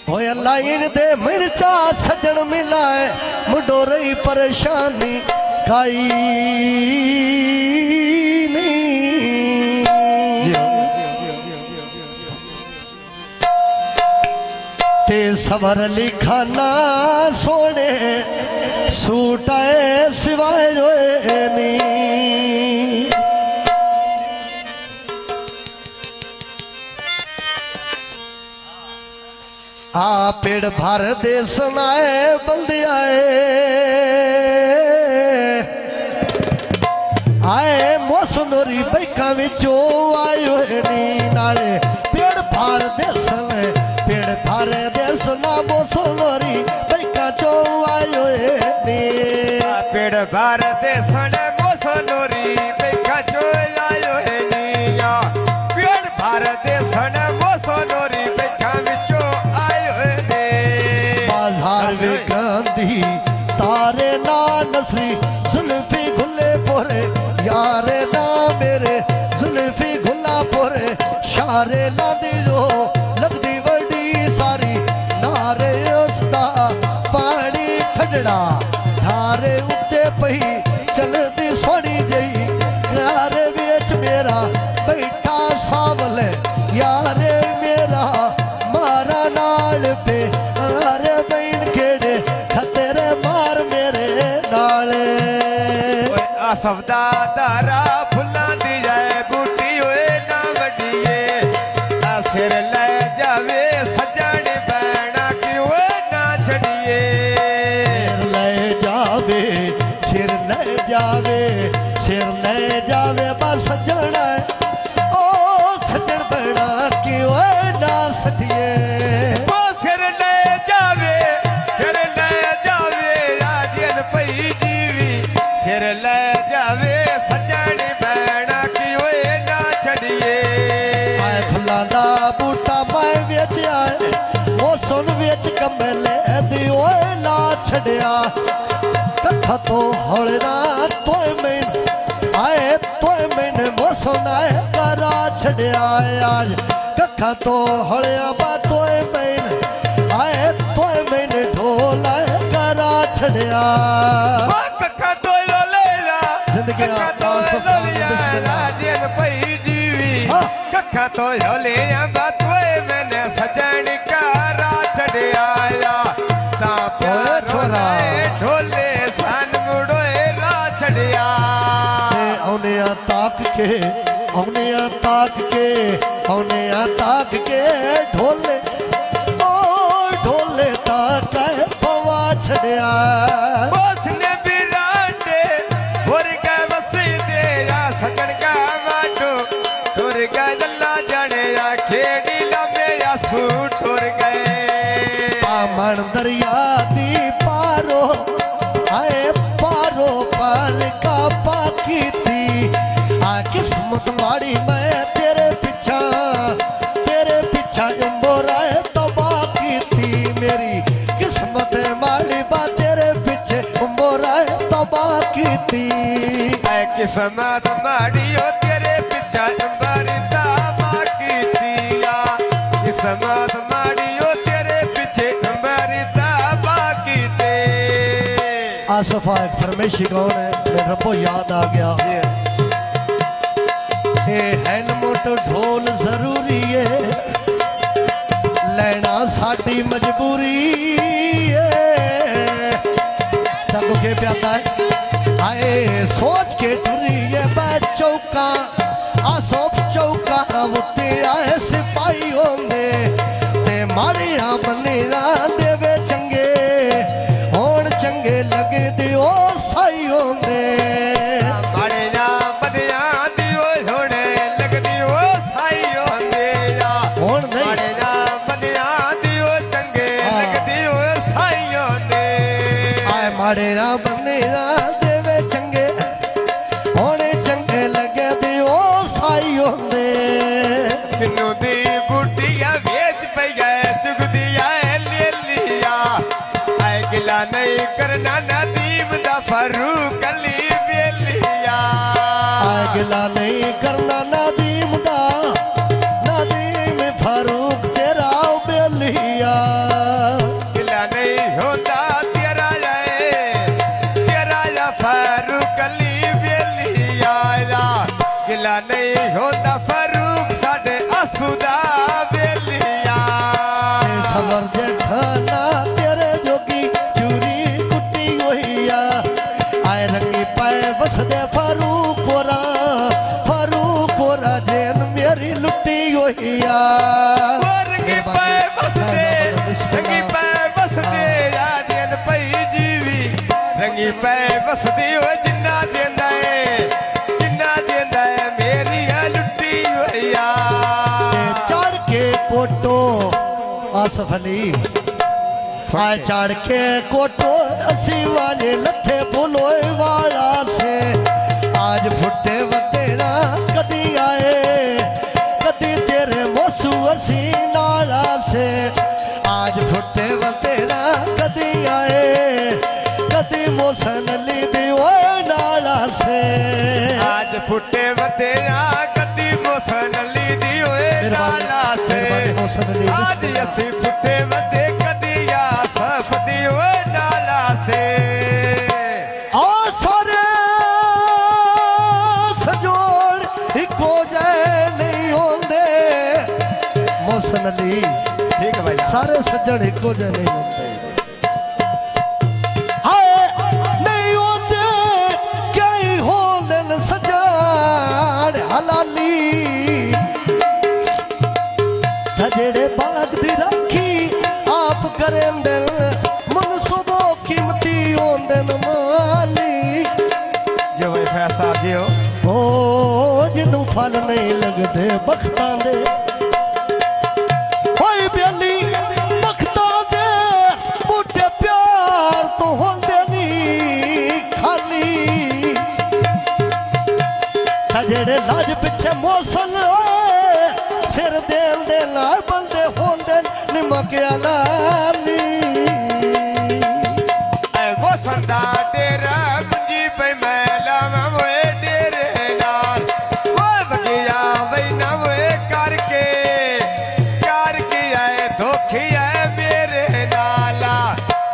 होया लाइन दे मिर्चा सजन मिलाए मुडो रही परेशानी खाई ते सवर लिखाना सोने सूट आए सिवाय रोए नी आ पेड़ भर दे सुनाए बल्दे आए मोसनोरी बैका विचो आयो नी नाले पेड़ भर दे सुने पेड़ भर दे सुना मोसनोरी बैका चो आयो नी पेड़ भर दे सुने मोसनोरी बैका चो आयो नी या पेड़ भर दे सुने मोसनोरी बैका विचो वे गांधी तारे ना नसरी जुल्फी घुले पोरे यारे ना मेरे जुल्फी घुला पोरे शारे लादी जो लगदी बड़ी सारी नारे उसदा पानी ठंडा धारे उत्ते पही चलदी सोनी जई यारे बेच मेरा बैठा सावल यारे मेरा मारा नाल पे यारे बैन केड़े खतरे मार मेरे नाले सवदा तारा फुल्लां दी जाए बूटी होए ना वड्डीए सिर ले जावे सजण बैणा कि होए ना छड़िए सिर ले जावे बस सजण ओ सजण बैणा कि होए ना सटिए सिर ले जावे राजन पई जीवी सिर ले जावे सजण बैणा कि होए ना छड़िए आए फुलांदा बूटा मैं बेच आए वो सुन बेच कमले दी ओए ला छड़िया कथा तो हौलना तोय मैन आए तोय मैन वो सुनाए करा छड़िया आज कथा तो हौलया बा तोय मैन आए तोय मैन ढोल करा छड़िया कथा तो लेला जिंदगी राजन पई जीवी कथा तो लेया बातोए मैंने सजन करा छड़िया ता प्यार छोरा ढोले सन मुड़ोए रा छड़िया औने ताक के औने ताक के ढोले ओ ढोले ताक पवा छड़िया बोसने बिरांडे भुर के वसी दे या सजन का वाटो टुर गए दल्ला जड़े या खेड़ी लंबे या सूट टुर गए आमन दरिया दी पारो आए पारो पार का पाकी थी आ किस्मत माड़ी मैं तेरे पीछा इम्बोरा तो बाकी थी मेरी किस्मत माड़ी बा तेरे पीछे इम्बोरा तो बाकी थी किस्मत माड़ी हो तेरे पीछा इम्बोरा तो बाकी थी किस्मत माड़ी हो तेरे पीछे इम्बोरा तो बाकी थी आसफा एक फरमाइशी कौन है मेरे रब्बो याद आ गया हेलमेट ढोल जरूरी है लेना साड़ी मजबूरी है तको के प्याता है आए सोच के टुरी है चौका आसोफ चौका उत्ते आए सिपाही होंगे ते माड़िया बनेरा देवे चंगे होण चंगे लगे दियो साई होंगे माड़ेरा बनेरा देवे चंगे होने चंगे लगे दियो साई होंदे किन्नू दी बूटिया बेच पे गए चुगदिया ले लिया आए गिला नहीं करना नदीम दा फरूक अली बेलिया आए गिला नहीं करना नदीम दा नदीम फारूक तेरा बेलिया ਵਸਦੀ ਓਏ ਜਿੰਨਾ ਦਿੰਦਾ ਏ ਮੇਰੀ ਆ ਲੁੱਟੀ ਹੋਇਆ चढ़ के कोटो आसफ अली आए चढ़ के कोटो असी वाले लथे बोलोए वाला से आज फुटे वतेरा कदी आए कदी तेरे मोसू असी नाला से आज फुटे वतेरा कदी आए कदी मोसन अली दी ओए नाला से आज फुटे वतेरा कदी मोसन अली दी ओए नाला से आज असी फुटे वते कदी आसफ दी ओए नाला से आ सारे सजोड़ इको जै नहीं होंदे मोहसन अली ठीक है भाई सारे सज्जन इको जै नहीं होंदे हाय नहीं होंदे कई होंदे सज्जन हलाली जेड़े बाग दी राखी आप करेंदे मनसूबो कीमती होंदे माली जो भाई फैसला दियो ओ जिन्नू फल नहीं लगदे बख्तां दे ओए बेली बख्तां दे बूटे प्यार तो होंदे नी खाली जेड़े लाज पिछे मौसन सिर देन दे लाल बंदे होंदे निमक लाली वो संदा डेरा मुंजी पे मैला मोए डेरे नाल वो बगिया वैना मोए करके आए धोखी आए मेरे नाला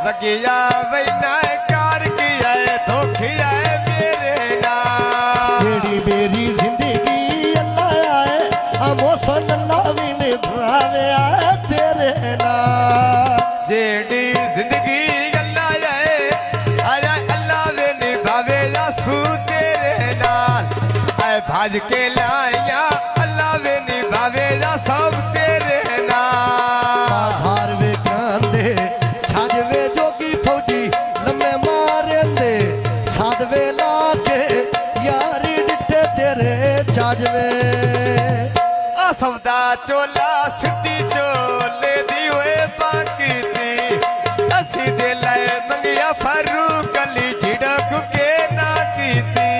बगिया वैना करके आए धोखी आए मेरे नाल जेड़ी मेरी जिंदगी अल्लाह आए मोसन अल्लाह भी निभावे आए तेरे नाल जेड़ी जिंदगी अल्लाह आए अल्लाह वे निभावे यासू तेरे नाल आए भाज के लाया अल्लाह वे निभावे या सब तेरे नाल बाजार वे कांदे छाजवे जोगी फौजी लम्मे मारे दे साधवे लाके यारी डिठे तेरे छाजवे सौदा चोला सिद्धि चोले दी होए बाकी थी असी दे लाए मंगिया फारूक अली झिड़क के ना की थी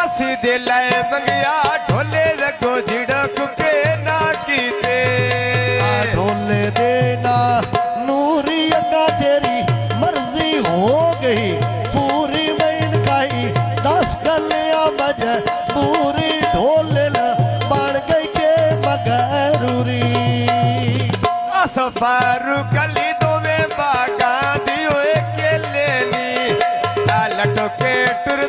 असी दे लाए मंगिया ढोले रखो झिड़क के ना की थे ढोले देना नूरी अगा तेरी मर्जी हो गई पूरी मैन खाई 10 कलियां बजे पूरी ढोले बन गई मगरूरी फारूक अली दोवे बागा दी होए केले नी लटो के टुर